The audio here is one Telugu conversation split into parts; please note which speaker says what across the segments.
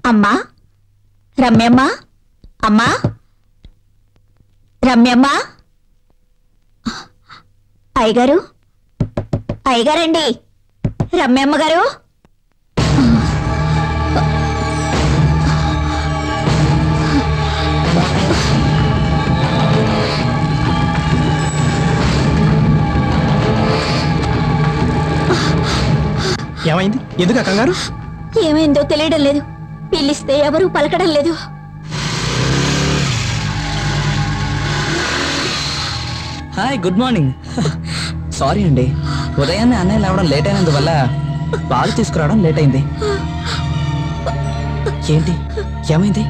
Speaker 1: అమ్మా రమ్యమ్మ, అమ్మా రమ్యమ్మ, అయ్యగారు, అయ్యగారండి, రమ్యమ్మ గారు.
Speaker 2: ఏమైంది? ఎందుకు కంగారు?
Speaker 1: ఏమైందో తెలియడం లేదు. పిలిస్తే ఎవరూ పలకడం లేదు.
Speaker 3: Hi, good morning. సారీ అండి, ఉదయాన్నే అన్నయ్య లేవడం లేట్ అయినందువల్ల పాలు తీసుకురావడం లేట్ అయింది. ఏంటి, ఏమైంది?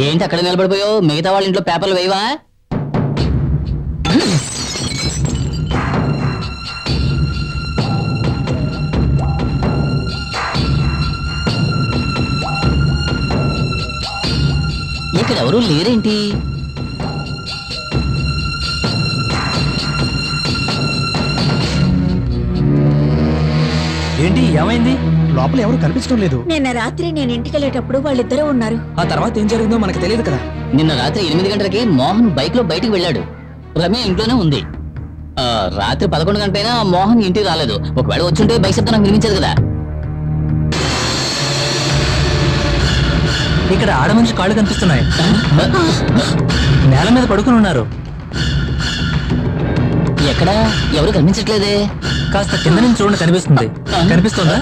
Speaker 4: ఏంటి అక్కడ నిలబడిపోయావు? మిగతా వాళ్ళ ఇంట్లో పేపర్లు వేయవా? ఇక్కడ ఎవరు లేరేంటి?
Speaker 3: ఏంటి, ఏమైంది?
Speaker 2: లోపల ఎవరు కనిపించడం లేదు.
Speaker 1: నిన్న రాత్రి నేను ఇంటికి వెళ్ళేటప్పుడు వాళ్ళిద్దరూ ఉన్నారు.
Speaker 3: ఆ తర్వాత ఏం జరిగిందో మనకు తెలియదు కదా.
Speaker 4: నిన్న రాత్రి 8 గంటలకి మోహన్ బైక్ లో బయటికి వెళ్ళాడు. రమ్య ఇంట్లోనే ఉంది. రాత్రి 11 గంటలైనా మోహన్ ఇంటికి రాలేదు. ఒకవేళ వచ్చుంటే బైక్ శబ్దం నాకు వినిపించదు కదా.
Speaker 3: ఇక్కడ ఆడ మనిషి కాళ్ళు కనిపిస్తున్నాయి. నేల మీద పడుకుని ఉన్నారు.
Speaker 4: ఎక్కడ? ఎవరు కనిపించట్లేదే.
Speaker 3: కాస్త కింద నుంచి చూడండి, కనిపిస్తుంది. కనిపిస్తుందా?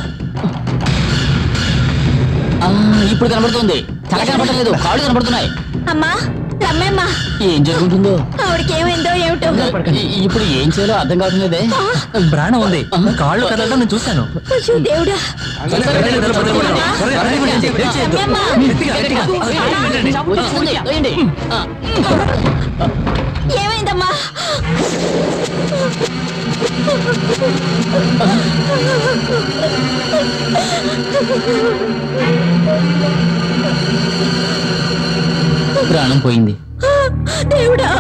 Speaker 4: ఇప్పుడు కనబడుతుంది. తల కనబడలేదు, కాళ్ళు కనబడుతున్నాయి.
Speaker 1: అమ్మా రమ్యమ్మ,
Speaker 4: ఏం జరుగుతుందో,
Speaker 1: ఆవిడకి ఏమైందో ఏమిటో.
Speaker 4: ఇప్పుడు ఏం చేయాలో అర్థం కావట్లేదే.
Speaker 3: ప్రాణం ఉంది, కాళ్ళు కదలడం నేను చూశాను.
Speaker 1: అయ్యో దేవుడా. ఏమైందమ్మా?
Speaker 4: ప్రాణం పోయింది.
Speaker 1: దేవుడా,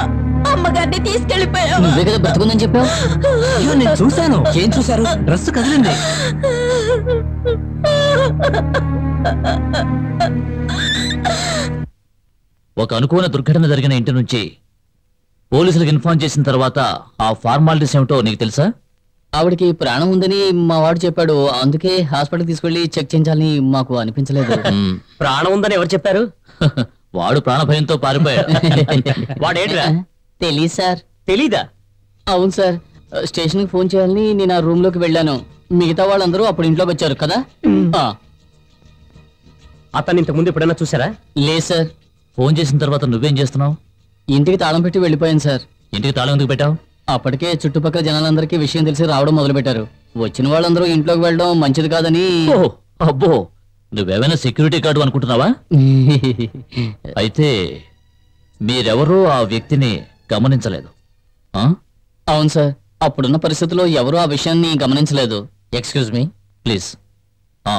Speaker 1: అమ్మగారిని తీసుకెళ్ళిపోయావు.
Speaker 4: నువ్వే కదా బ్రతుకుందని చెప్పావు.
Speaker 3: అయ్యో, నేను చూశాను. ఏం చూశారు? డ్రెస్ కదిలింది.
Speaker 5: ఒక అనుకోని దుర్ఘటన జరిగిన ఇంటి నుంచి పోలీసులకు ఇన్ఫార్మ్ చేసిన తర్వాత ఆ ఫార్మాలిటీస్ ఏమిటో నీకు తెలుసా?
Speaker 4: ఆవిడకి ప్రాణం ఉందని మా వాడు చెప్పాడు. అందుకే హాస్పిటల్ తీసుకెళ్లి చెక్ చేయించాలని మాకు అనిపించలేదు.
Speaker 3: ప్రాణం ఉందని ఎవరు చెప్పారు?
Speaker 5: వాడు ప్రాణభయంతో పారిపోయాడు. వాడేంట్రా?
Speaker 4: తెలీదు సార్.
Speaker 3: తెలీదా?
Speaker 4: అవును సార్, స్టేషన్ కి ఫోన్ చేయాలని నేను ఆ రూమ్ లోకి వెళ్ళాను. మిగతా వాళ్ళందరూ అప్పుడు ఇంట్లోకి వచ్చారు కదా.
Speaker 3: అతన్ని ఇంతకు ముందు ఎప్పుడైనా చూసారా?
Speaker 4: లేదు సార్.
Speaker 5: ఫోన్ చేసిన తర్వాత నువ్వేం చేస్తున్నావు?
Speaker 4: ఇంటికి తాళం పెట్టి వెళ్ళిపోయాను సార్.
Speaker 5: ఇంటికి తాళం ఎందుకు పెట్టావు?
Speaker 4: అప్పటికే చుట్టుపక్కల జనాలందరికీ విషయం తెలిసి రావడం మొదలు పెట్టారు. వచ్చిన వాళ్ళందరూ ఇంట్లోకి వెళ్ళడం మంచిది కాదని.
Speaker 5: అబ్బో, నువ్వేమైనా సెక్యూరిటీ గార్డు అనుకుంటున్నావా? అయితే మీరెవరూ ఆ వ్యక్తిని గమనించలేదు.
Speaker 4: అవును సార్, అప్పుడున్న పరిస్థితుల్లో ఎవరూ ఆ విషయాన్ని గమనించలేదు.
Speaker 5: ఎక్స్క్యూజ్ మీ ప్లీజ్,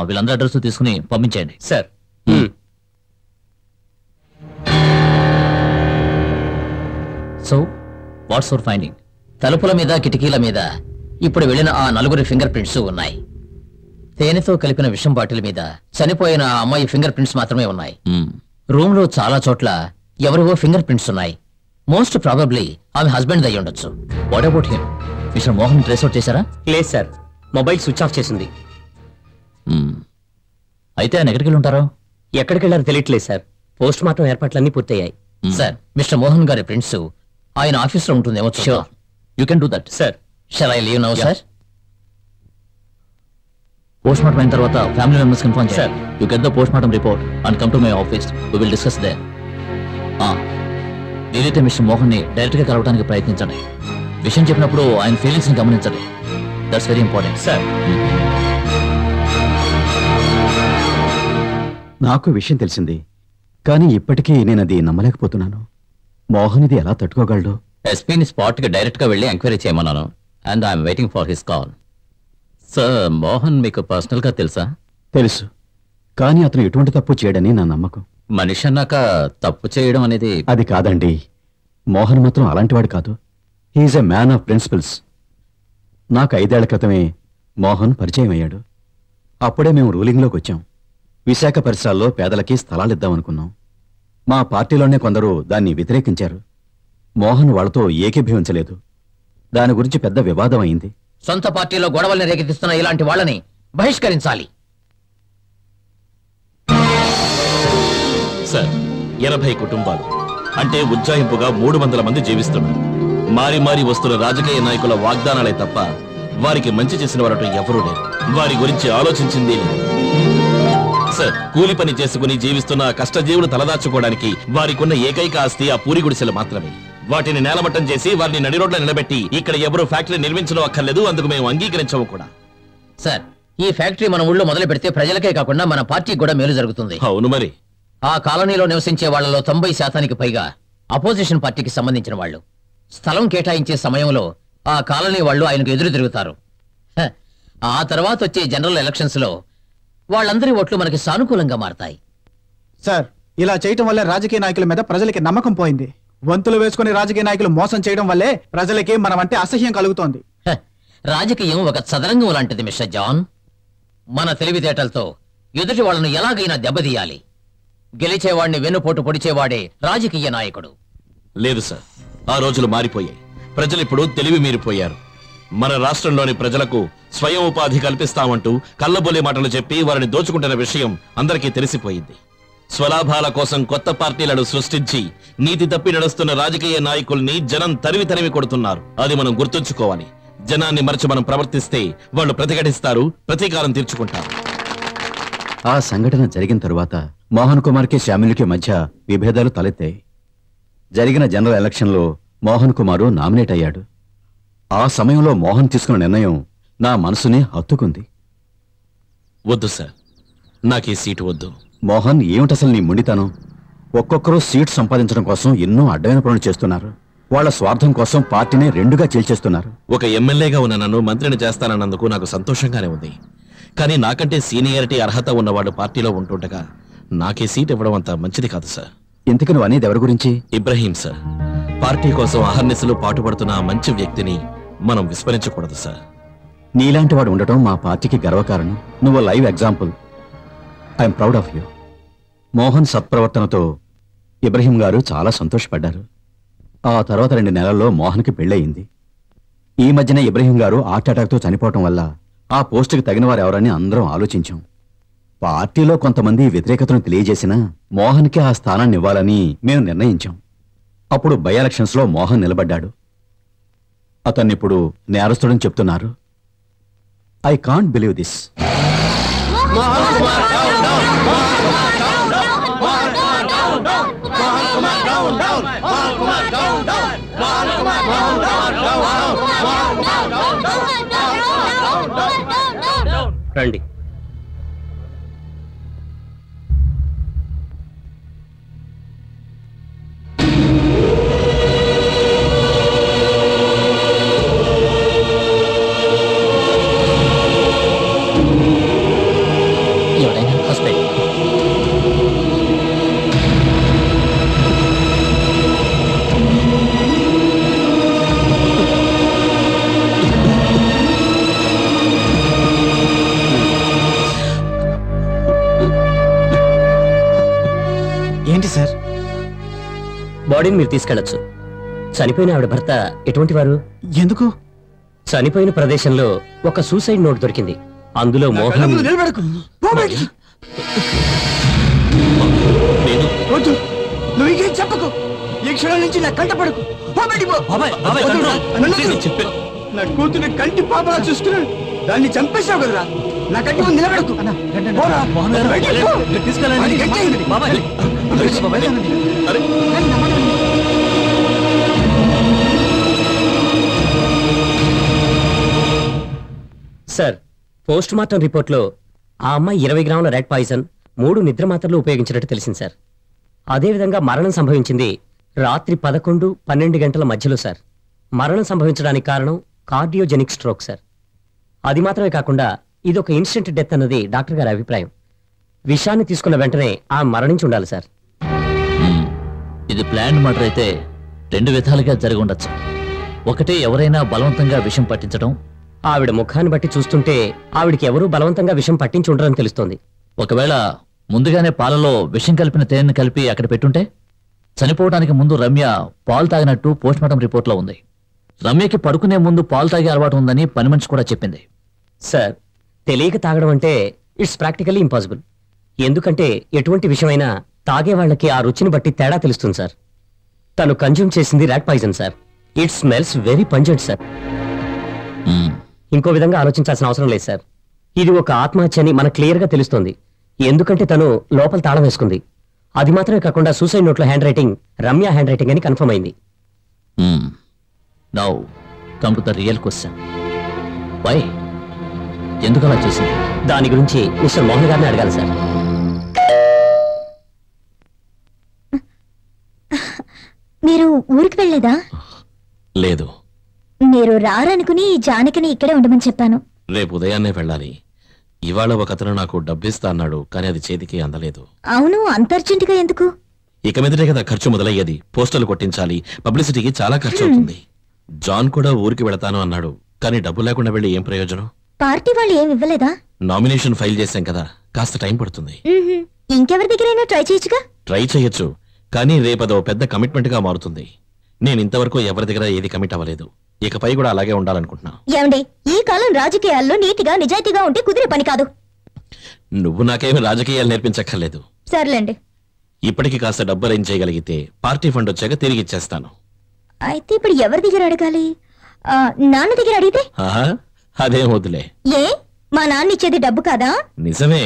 Speaker 5: వీళ్ళందరూ అడ్రస్ తీసుకుని పంపించేయండి.
Speaker 3: Sir.
Speaker 5: So what's your finding?
Speaker 4: తలుపుల మీద కిటికీల మీద ఇప్పుడు వెళ్ళిన ఆ 4 ఫింగర్ ప్రింట్స్ ఉన్నాయి. తేనెతో కలిపిన విషం బాటిల్ మీద చనిపోయిన ఆ అమ్మాయి ఫింగర్ ప్రింట్స్ మాత్రమే ఉన్నాయి. రూమ్ లో చాలా చోట్ల ఎవరివో ఫింగర్ ప్రింట్స్ ఉన్నాయి. మోస్ట్ ప్రాబబ్లీ ఆమె హస్బెండ్ అయి ఉండొచ్చు.
Speaker 5: What about him? Mister Mohan trace out చేశారా?
Speaker 3: లేదు సార్, మొబైల్ స్విచ్ ఆఫ్ చేసింది.
Speaker 5: అయితే ఆయన ఎక్కడికి వెళ్ళి ఉంటారో?
Speaker 3: ఎక్కడికి వెళ్ళారో తెలియట్లేదు సార్. పోస్ట్ మార్టం ఏర్పాట్లన్నీ పూర్తయ్యాయి.
Speaker 4: సార్, మిస్టర్ మోహన్ గారి ప్రింట్స్ ఆయన ఆఫీస్ లో ఉంటుందేమో.
Speaker 5: Sure, you can do that.
Speaker 3: Sir.
Speaker 4: Shall I leave now sir?
Speaker 5: Post mortem అయిన తర్వాత family members inform
Speaker 3: sir.
Speaker 5: You get the post mortem report and come to my office. We will discuss there. వీలైతే మిస్టర్ మోహన్ ని డైరెక్ట్ గా కలవడానికి ప్రయత్నించండి. విషయం చెప్పినప్పుడు ఆయన ఫీలింగ్స్ ని గమనించండి. That's very important.
Speaker 3: సార్.
Speaker 6: నాకు విషయం తెలిసింది, కానీ ఇప్పటికీ నేను అది నమ్మలేకపోతున్నాను. మోహన్ ఇది ఎలా తట్టుకోగలడు?
Speaker 5: ఎస్పీని స్పాట్ కి డైరెక్ట్ గా వెళ్ళి ఎంక్వైరీ చేయమన్నాను and I'm waiting for his call. Sir, Mohan మీకు పర్సనల్ గా తెలుసా?
Speaker 6: తెలుసు, కానీ అతను ఎటువంటి తప్పు చేయడని నా నమ్మకం.
Speaker 5: మనిషి అన్నాక తప్పు చేయడం అనేది...
Speaker 6: అది కాదండి, మోహన్ మాత్రం అలాంటివాడు కాదు. He's a man of principles. నాకు 5 ఏళ్ల క్రితమే మోహన్ పరిచయం అయ్యాడు. అప్పుడే మేము రూలింగ్లోకి వచ్చాం. విశాఖ పరిసరాల్లో పేదలకి స్థలాలిద్దామనుకున్నాం. మా పార్టీలోనే కొందరు దాన్ని వ్యతిరేకించారు. మోహన్ వాళ్ళతో ఏకీభవించలేదు. దాని గురించి పెద్ద వివాదం అయింది.
Speaker 4: సొంత పార్టీలో గొడవల్ని రేకెత్తిస్తున్న ఇలాంటి వాళ్ళని బహిష్కరించాలి.
Speaker 7: సార్, 80 కుటుంబాలు అంటే ఉజ్జాయింపుగా 300 మంది జీవిస్తున్నారు. మారి మారి వస్తున్న రాజకీయ నాయకుల వాగ్దానాలే తప్ప వారికి మంచి చేసిన వారట ఎవరూ లేరు. వారి గురించి ఆలోచించింది లేదు. సార్, కూలి పని చేసుకుని జీవిస్తున్న కష్టజీవులు తలదాచుకోవడానికి వారికున్న ఏకైక ఆస్తి ఆ పూరి గుడిసెలు మాత్రమే. వాటిని నేలమట్టం చేసి వారిని నడిరోడ్ల నిలబెట్టి ఇక్కడ ఎవరు ఫ్యాక్టరీ నిర్మించడం అక్కర్లేదు, అందుకు మేము అంగీకరించము కూడా.
Speaker 4: సార్, ఈ ఫ్యాక్టరీ మన ఊళ్ళో మొదలు పెడితే ప్రజలకే కాకుండా మన పార్టీకి కూడా మేలు జరుగుతుంది.
Speaker 7: అవును మరి.
Speaker 4: ఆ కాలనీలో నివసించే వాళ్లలో 90% పైగా అపోజిషన్ పార్టీకి సంబంధించిన వాళ్ళు. స్థలం కేటాయించే సమయంలో ఆ కాలనీ వాళ్ళు ఆయనకు ఎదురు తిరుగుతారు. ఆ తర్వాత వచ్చే జనరల్ ఎలక్షన్స్ లో వాళ్ళందరి ఓట్లు మనకి సానుకూలంగా మారతాయి.
Speaker 2: సార్, ఇలా చేయటం వల్లే రాజకీయ నాయకుల మీద ప్రజలకి నమ్మకం పోయింది. వంతులు వేసుకుని రాజకీయ నాయకులు మోసం చేయడం వల్లే ప్రజలకి మనం అంటే అసహ్యం కలుగుతోంది.
Speaker 4: రాజకీయం ఒక చదరంగం లాంటిది మిస్టర్ జాన్. మన తెలివితేటలతో ఎదుటి వాళ్ళను ఎలాగైనా దెబ్బతీయాలి. గెలిచేవాడిని వెన్నుపోటు పొడిచేవాడే రాజకీయ నాయకుడు.
Speaker 7: లేదు సార్, ఆ రోజులు మారిపోయాయి. ప్రజలిప్పుడు తెలివి మీరిపోయారు. మన రాష్ట్రంలోని ప్రజలకు స్వయం ఉపాధి కల్పిస్తామంటూ కళ్ళబొల్లి మాటలు చెప్పి వారిని దోచుకుంటున్న విషయం అందరికీ తెలిసిపోయింది. స్వలాభాల కోసం కొత్త పార్టీలను సృష్టించి నీతి తప్పి నడుస్తున్న రాజకీయ నాయకుల్ని జనం తరిమి కొడుతున్నారు. అది మనం గుర్తుంచుకోవాలి. జనాన్ని మరచి మనం ప్రవర్తిస్తే వాళ్ళు ప్రతిఘటిస్తారు, ప్రతీకారం తీర్చుకుంటారు.
Speaker 6: ఆ సంఘటన జరిగిన తరువాత మోహన్ కుమార్కి శ్యామిలికి మధ్య విభేదాలు తలెత్తాయి. జరిగిన జనరల్ ఎలక్షన్లో మోహన్ కుమారు నామినేట్ అయ్యాడు. ఆ సమయంలో మోహన్ తీసుకున్న నిర్ణయం నా మనసుని హత్తుకుంది.
Speaker 7: వద్దు సార్, నాకు ఈ సీటు వద్దు.
Speaker 6: మోహన్, ఏమిటసలు నీ మొండితనం? ఒక్కొక్కరు సీటు సంపాదించడం కోసం ఎన్నో అడ్డమైన పనులు చేస్తున్నారు. వాళ్ళ స్వార్థం కోసం పార్టీని రెండుగా చీల్చేస్తున్నారు.
Speaker 7: ఒక ఎమ్మెల్యేగా ఉన్న నన్ను మంత్రిని చేస్తానన్నందుకు నాకు సంతోషంగానే ఉంది. కానీ నాకంటే సీనియారిటీ అర్హత ఉన్నవాడు పార్టీలో ఉంటుండగా నాకే సీట్ ఇవ్వడం అంత మంచిది కాదు సార్.
Speaker 6: ఇంతకు నువ్వు అనేది ఎవరి గురించి?
Speaker 7: ఇబ్రహీం సార్. పార్టీ కోసం అహర్నిశలు పాటుపడుతున్న ఆ మంచి వ్యక్తిని మనం విస్మరించకూడదు సార్.
Speaker 6: నీలాంటి వాడు ఉండటం మా పార్టీకి గర్వకారణం. నువ్వు live example. I'm proud of you. Mohan సత్ప్రవర్తనతో ఇబ్రహీం గారు చాలా సంతోషపడ్డారు. ఆ తర్వాత 2 నెలల్లో మోహన్కి పెళ్ళయింది. ఈ మధ్యన ఇబ్రహీం గారు హార్ట్ అటాక్తో చనిపోవటం వల్ల ఆ పోస్టుకి తగిన వారు ఎవరని అందరం ఆలోచించాం. పార్టీలో కొంతమంది వ్యతిరేకతను తెలియజేసినా మోహన్కి ఆ స్థానాన్ని ఇవ్వాలని మేము నిర్ణయించాం. అప్పుడు బై ఎలక్షన్స్లో మోహన్ నిలబడ్డాడు. అతన్నిప్పుడు నేరస్తుడని చెప్తున్నారు. I can't believe this.
Speaker 8: రండి.
Speaker 4: ఎవరైనా హాస్పిటల్.
Speaker 2: ఏంటి సార్?
Speaker 8: బాడీని మీరు తీసుకెళ్లొచ్చు. చనిపోయిన ఆవిడ భర్త ఎటువంటి వారు?
Speaker 2: ఎందుకు?
Speaker 8: చనిపోయిన ప్రదేశంలో ఒక సూసైడ్ నోట్ దొరికింది. అందులో మోహన్
Speaker 2: నిలబడకు. పో బయటికి.
Speaker 7: నేను
Speaker 2: వద్దు, నువ్వు ఇంకేం చెప్పకు. ఈ క్షణం నుంచి నా కంట పడకు. పో బయటికి పో. వద్దురా, నన్ను వద్దు. నా కూతురు కంటి పాపలా చూస్తున్నాడు. దాన్ని చంపేశావు కదరా. నా కంటి ముందు నిలబడకు. పోరా. బయటికి పో. అది గట్టిగా ఉంది.
Speaker 7: అరే
Speaker 8: సార్, పోస్ట్ మార్టం రిపోర్ట్లో ఆ అమ్మాయి 20 గ్రాముల రెడ్ పాయిజన్, 3 నిద్ర మాత్రలు ఉపయోగించినట్టు తెలిసింది సార్. అదేవిధంగా మరణం సంభవించింది రాత్రి 11-12 గంటల మధ్యలో సార్. మరణం సంభవించడానికి కారణం కార్డియోజెనిక్ స్ట్రోక్ సార్. అది మాత్రమే కాకుండా ఇదొక ఇన్స్టెంట్ డెత్ అన్నది డాక్టర్ గారి అభిప్రాయం. విషాన్ని తీసుకున్న వెంటనే ఆ మరణించి ఉండాలి సార్.
Speaker 5: ఇది ప్లాన్ మర్డర్ అయితే 2 విధాలుగా జరిగి ఉండొచ్చు. ఒకటే ఎవరైనా బలవంతంగా విషం పట్టించడం.
Speaker 8: ఆవిడ ముఖాన్ని బట్టి చూస్తుంటే ఆవిడికి ఎవరూ బలవంతంగా విషం పట్టించి ఉండరని తెలుస్తోంది.
Speaker 5: ఒకవేళ ముందుగానే పాలలో విషం కలిపిన తేనెను కలిపి అక్కడ పెట్టుంటే చనిపోవడానికి ముందు రమ్య పాలు తాగినట్టు పోస్ట్మార్టం రిపోర్ట్లో ఉంది. రమ్యకి పడుకునే ముందు పాలు తాగే అలవాటు ఉందని పని మనిషి కూడా చెప్పింది.
Speaker 8: సార్, తెలియక తాగడం అంటే ఇట్స్ ప్రాక్టికల్లీ ఇంపాసిబుల్. ఎందుకంటే ఎటువంటి విషయమైనా తాగే వాళ్ళకి ఆ రుచిని బట్టి తేడా తెలుస్తుంది సార్. తను కన్జ్యూమ్ చేసింది rat poison sir. It smells very pungent sir. ఇంకో విధంగా ఆలోచించాల్సిన అవసరం లేదు సార్. ఇది ఒక ఆత్మహత్య అని మనకు క్లియర్గా తెలుస్తోంది. ఎందుకంటే తను లోపల తాళం వేసుకుంది. అది మాత్రమే కాకుండా సూసైడ్ నోట్లో hand writing Ramya hand writing అని కన్ఫర్మ్ అయింది.
Speaker 5: Now come to the real question. Why? ఎందుకు అలా చేసింది?
Speaker 8: దాని గురించి మిస్టర్ మోహన్ గారిని అడగాలి సార్.
Speaker 1: మీరు ఊరికి వెళ్ళలేదా?
Speaker 7: లేదు,
Speaker 1: మీరు రారనుకుని జానకిని ఇక్కడే ఉండమని చెప్పాను.
Speaker 7: రేపు ఉదయాన్నే వెళ్ళాలి. ఇవాళ ఒకతను నాకు డబ్బిస్తా అన్నాడు, కానీ అది చేతికి అందలేదు.
Speaker 1: అవును, అంత అర్జెంటుగా ఎందుకు?
Speaker 7: ఇక మీదటే కదా ఖర్చు మొదలయ్యేది. పోస్టర్లు కొట్టించాలి, పబ్లిసిటీకి చాలా ఖర్చు అవుతుంది. జాన్ కూడా ఊరికి వెళతాను అన్నాడు, కానీ డబ్బు లేకుండా వెళ్ళి ఏం ప్రయోజనం?
Speaker 1: పార్టీ వాళ్ళు ఏమి ఇవ్వలేదా?
Speaker 7: నామినేషన్ ఫైల్ చేశాం కదా, కాస్త టైం పడుతుంది.
Speaker 1: ఇంకెవరి దగ్గరైనా ట్రై చేయొచ్చుగా.
Speaker 7: ట్రై చేయొచ్చు, కానీ రేపదో పెద్ద కమిట్మెంట్ గా మారుతుంది. నేను ఇంతవరకు ఎవరి దగ్గర ఏది కమిట్ అవ్వలేదు. ఇకపై కూడా అలాగే ఉండాలనుకుంటున్నా.
Speaker 1: ఏమండి, ఈ కాలం రాజకీయాల్లో నీతిగా నిజాయితీగా ఉంటే కుదిరే పని కాదు.
Speaker 7: నువ్వు నాకేమి రాజకీయాలు నేర్పించక్కర్లేదు.
Speaker 1: సర్లేండి.
Speaker 7: ఇప్పటికి కాస్త డబ్బు అరేంజ్ చేయగలిగితే పార్టీ ఫండ్ వచ్చాక తిరిగి ఇచ్చేస్తాను.
Speaker 1: అయితే ఇప్పుడు ఎవరి దగ్గర అడగాలి? నాన్న దగ్గర అడిగితే?
Speaker 7: అదేం వద్దులే.
Speaker 1: ఏ, మా నాన్న ఇచ్చేది డబ్బు కాదా?
Speaker 7: నిజమే,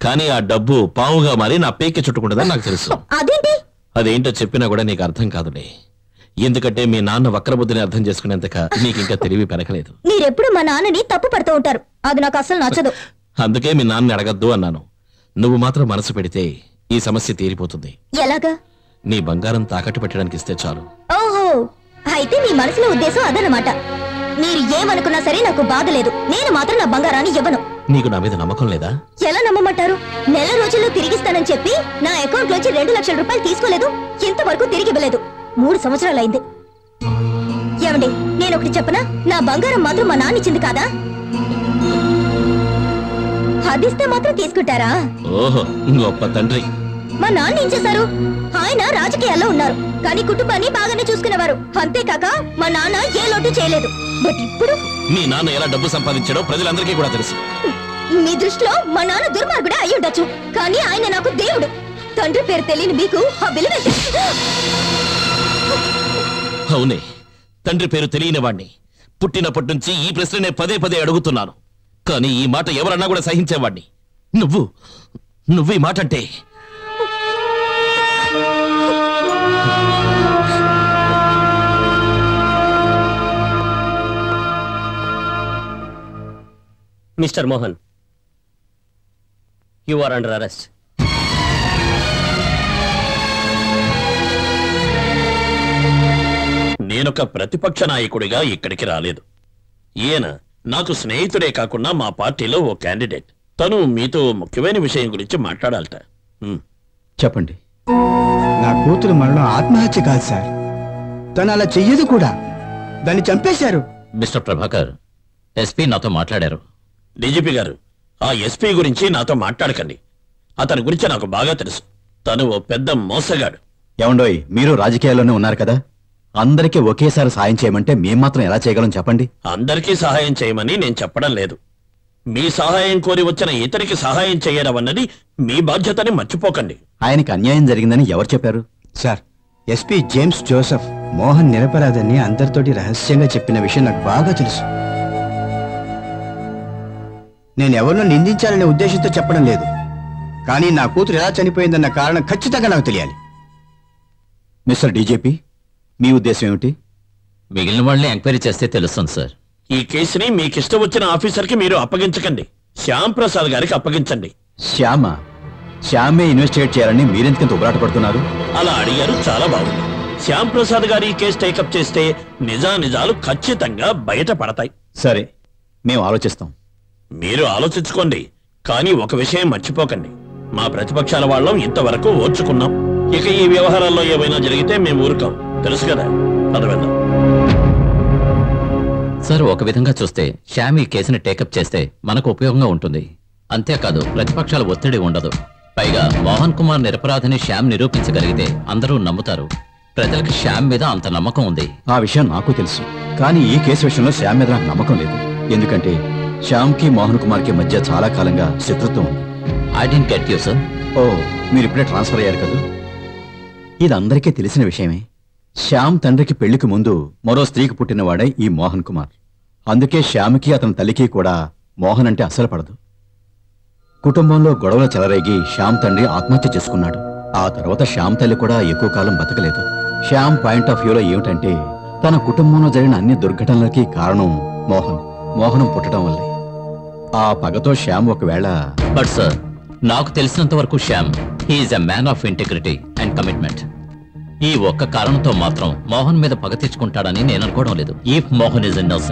Speaker 7: కానీ ఆ డబ్బు పావుగా మారి నా పేకి చుట్టుకుంటుందని నాకు తెలుసు.
Speaker 1: అదేంటి?
Speaker 7: అదేంటో చెప్పినా కూడా నీకు అర్థం కాదులే. ఎందుకంటే మీ నాన్న వక్రబుద్ధిని అర్థం చేసుకునేంతక నీకు ఇంకా తెలివి పెరగలేదు.
Speaker 1: మీరెప్పుడు మా నాన్నని తప్పు పడుతూ ఉంటారు, అది నాకు అసలు నచ్చదు.
Speaker 7: అందుకే మీ నాన్నని అడగద్దు అన్నాను. నువ్వు మాత్రం మనసు పెడితే ఈ సమస్య తీరిపోతుంది.
Speaker 1: ఎలాగా?
Speaker 7: నీ బంగారం తాకట్టు పెట్టడానికి ఇస్తే చాలు.
Speaker 1: ఓహో, అయితే మీ మనసులో ఉద్దేశం అదనమాట. మీరు ఏమనుకున్నా సరే నాకు బాధ లేదు. నేను మాత్రం నా బంగారాన్ని ఇవ్వను.
Speaker 7: నీకు నా మీద నమ్మకం లేదా?
Speaker 1: ఎలా నమ్మమంటారు? నెల రోజుల్లో తిరిగిస్తానని చెప్పి నా అకౌంట్ లోంచి 2 లక్షల రూపాయలు తీసుకోలేదు, ఇంతవరకు తిరిగి ఇవ్వలేదు. 3 సంవత్సరాలైంది. ఏమండి, నేను ఒకటి చెప్పనా? నా బంగారం మాత్రం మా నాన్న ఇచ్చింది కాదా? అదిస్తే మాత్రం తీసుకుంటారా?
Speaker 7: ఓహో, గొప్ప తండ్రి.
Speaker 1: మా నాన్న ఏం చేశారు? ఆయన రాజకీయాల్లో ఉన్నారు, కానీ కుటుంబాన్ని బాగానే చూసుకునేవారు. అంతేకాక మా నాన్న ఏ లోటు చేయలేదు. బట్ ఇప్పుడు
Speaker 7: మీ నాన్న ఎలా డబ్బు సంపాదించాడో ప్రజలందరికీ కూడా తెలుసు.
Speaker 1: మీ దృష్టిలో మా నాన్న దుర్మార్గుడే అయి ఉండొచ్చు, కానీ ఆయన నాకు దేవుడు. తండ్రి పేరు తెలియని మీకు ఆ విలువ.
Speaker 7: అవునే, తండ్రి పేరు తెలియని వాణ్ణి. పుట్టినప్పటి నుంచి ఈ ప్రశ్ననే పదే పదే అడుగుతున్నాను, కానీ ఈ మాట ఎవరన్నా కూడా సహించేవాణ్ణి. నువ్వు ఈ మాట అంటే
Speaker 8: mister Mohan, you are under arrest.
Speaker 7: నేనొక ప్రతిపక్ష నాయకుడిగా ఇక్కడికి రాలేదు. ఈయన నాకు స్నేహితుడే కాకుండా మా పార్టీలో ఓ క్యాండిడేట్. తను మీతో ముఖ్యమైన విషయం గురించి మాట్లాడాలట.
Speaker 6: చెప్పండి.
Speaker 2: నా కూతురు మరణం ఆత్మహత్య కాదు సార్, తను అలా చెయ్యదు కూడా. దాన్ని చంపేశారు.
Speaker 5: మిస్టర్ ప్రభాకర్, ఎస్పీ నాతో మాట్లాడారు.
Speaker 7: డీజీపీ గారు, ఆ ఎస్పీ గురించి నాతో మాట్లాడకండి. అతని గురించి నాకు బాగా తెలుసు. తను ఓ పెద్ద మోసగాడు.
Speaker 6: ఏమండోయ్, మీరు రాజకీయాల్లోనే ఉన్నారు కదా, అందరికీ ఒకేసారి సాయం చేయమంటే మేం మాత్రం ఎలా చేయగలం చెప్పండి.
Speaker 7: అందరికీ సహాయం చేయమని నేను చెప్పడం లేదు. మీ సహాయం కోరి వచ్చిన ఇతరికి సహాయం చేయడం అన్నది మీ బాధ్యతని మర్చిపోకండి.
Speaker 6: ఆయనకి అన్యాయం జరిగిందని ఎవరు చెప్పారు?
Speaker 2: Sir, SP James Joseph Mohan నిరపరాధని అందరితోటి రహస్యంగా చెప్పిన విషయం నాకు బాగా తెలుసు. నేను ఎవరినో నిందించాలనే ఉద్దేశంతో చెప్పడం లేదు, కానీ నా కూతురు ఎలా చనిపోయిందన్న కారణం ఖచ్చితంగా నాకు తెలియాలి.
Speaker 6: మిస్టర్ డీజీపీ, మీ ఉద్దేశం ఏమిటి?
Speaker 5: మిగిలిన వాళ్ళని ఎంక్వైరీ చేస్తే తెలుస్తుంది సార్.
Speaker 7: ఈ కేసుని మీకిష్టం వచ్చిన ఆఫీసర్కి మీరు అప్పగించకండి. శ్యామ్ ప్రసాద్ గారికి అప్పగించండి.
Speaker 6: శ్యామే ఇన్వెస్టిగేట్ చేయాలని మీరెందుకంత ఉబరాట పడుతున్నారు?
Speaker 7: అలా అడిగారు, చాలా బాగుంది. శ్యామ్ ప్రసాద్ గారి ఈ కేసు టేకప్ చేస్తే నిజాలు ఖచ్చితంగా బయటపడతాయి.
Speaker 6: సరే, మేము ఆలోచిస్తాం.
Speaker 7: మీరు ఆలోచించుకోండి, కానీ ఒక విషయం మర్చిపోకండి. మా ప్రతిపక్షాల వాళ్ళం ఇంతవరకు ఓర్చుకున్నాం. ఇక ఈ వ్యవహారాల్లో ఏమైనా జరిగితే మేము ఊరుకాం, తెలుసు కదా. అది వెళ్దాం.
Speaker 4: సార్, ఒక విధంగా చూస్తే శ్యామ్ ఈ కేసుని టేకప్ చేస్తే మనకు ఉపయోగంగా ఉంటుంది. అంతేకాదు ప్రతిపక్షాల ఒత్తిడి ఉండదు. పైగా మోహన్ కుమార్ నిరపరాధిని శ్యామ్ నిరూపించగలిగితే అందరూ నమ్ముతారు. ప్రజలకు శ్యామ్ మీద అంత నమ్మకం ఉంది.
Speaker 6: ఆ విషయం నాకు తెలుసు, కానీ ఈ కేసు విషయంలో శ్యామ్ మీద నాకు నమ్మకం లేదు. ఎందుకంటే శ్యామ్కి మోహన్ కుమార్కి మధ్య చాలా కాలంగా శత్రుత్వం ఉంది.
Speaker 4: I didn't get you sir.
Speaker 6: ఓ, మీరు ఇప్పుడే ట్రాన్స్ఫర్ అయ్యారు కదా. ఇది అందరికీ తెలిసిన విషయమే. శ్యామ్ తండ్రికి పెళ్లికి ముందు మరో స్త్రీకి పుట్టినవాడే ఈ మోహన్ కుమార్. అందుకే శ్యామ్కి అతని తల్లికి కూడా మోహన్ అంటే అస్సలు పడదు. కుటుంబంలో గొడవలు చెలరేగి శ్యామ్ తండ్రి ఆత్మహత్య చేసుకున్నాడు. ఆ తర్వాత శ్యామ్ తల్లి కూడా ఎక్కువ కాలం బతకలేదు. శ్యామ్ పాయింట్ ఆఫ్ వ్యూలో ఏమిటంటే తన కుటుంబంలో జరిగిన అన్ని దుర్ఘటనలకి కారణం మోహనం పుట్టడం వల్లే. ఆ పగతో శ్యామ్ ఒకవేళ...
Speaker 4: బట్ సార్, నాకు తెలిసినంత వరకు Shyam he's a man of integrity and commitment. ఈ ఒక్క కారణంతో మాత్రం మోహన్ మీద పగ తెచ్చుకుంటాడని నేను అనుకోవడం లేదు. If Mohan is innocent